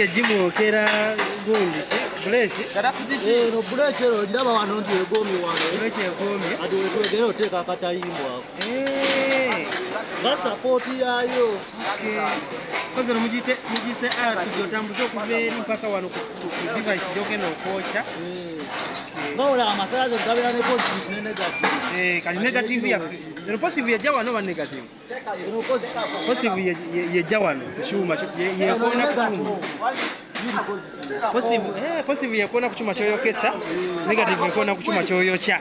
Jimu kera gundi buleki no buleki ero giraba wano nti egomi wano buleki ekomi ati wetwegera oteeka akatayimbwa nga sapoti yayo koze mugise art gyotambuza okuva eri mpaka wano ku device gyogenda okwokya ngawula amasalaze gabera ne positive ne negative kali negative yaffe eno positive yejja wano ba negative positive yejja wano kukyuma yekoona kukyuma positive yekoona kukyuma kyoyokesa negative yekoona kukyuma kyoyokya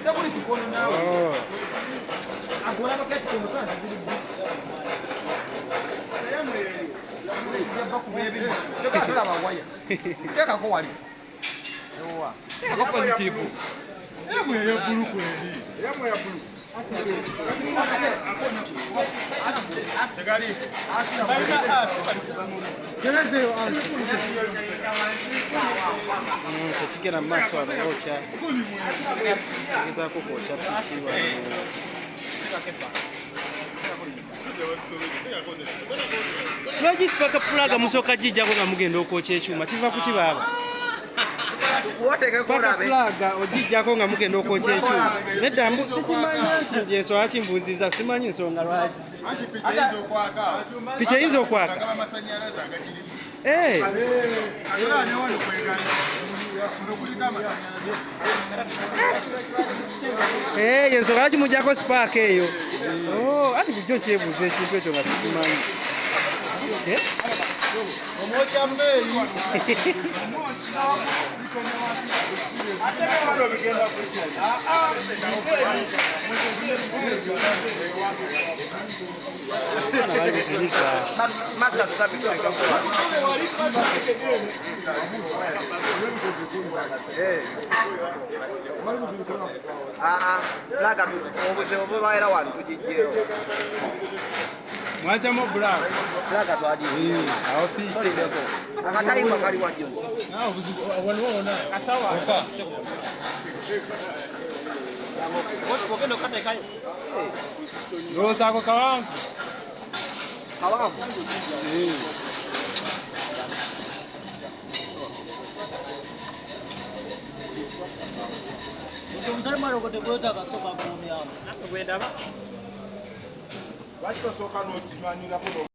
tekigenda mu maaso wano okya gezaako kwokya pisi lwaki sipaka pulaga musooka gijjako nga mugenda okwokya ekyuma kiva ku kibaaba paka pulaga ogijjako nga mugenda okwokya ekyuma nedda sikimanyi nti ensonga kimbuuziza simanyi nsonga lwaki piki eyinza okwaka ensonga lwaki mujjako sipaaka eyo ati bujjo nkyebuuza ekintu ekyo nga sikimanyi mwachamu black twadi aho pite akatayimba kali wajjo waliona asawa wokendo kata kai roza ko kawangu Mutari maro kote kweta kasoka kumya. Kwenda ba? Wachito soka no timanyira ko